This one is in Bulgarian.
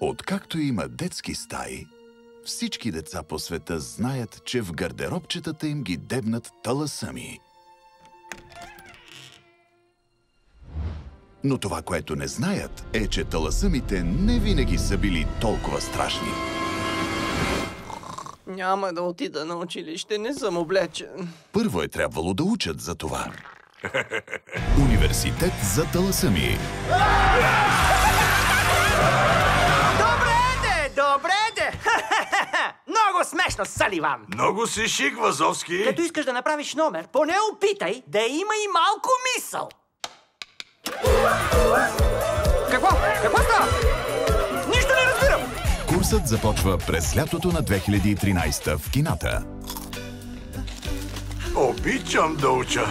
Откакто има детски стаи, всички деца по света знаят, че в гардеробчетата им ги дебнат таласъми. Но това, което не знаят, е, че таласъмите не винаги са били толкова страшни. Няма да отида на училище, не съм облечен. Първо е трябвало да учат за това. Университет за таласъми. Добре де! Много смешно, Саливан! Много си шик, Вазовски! Като искаш да направиш номер, поне опитай да има и малко мисъл! Какво? Какво става? Нищо не разбирам! Курсът започва през лятото на 2013 в кината. Обичам да уча.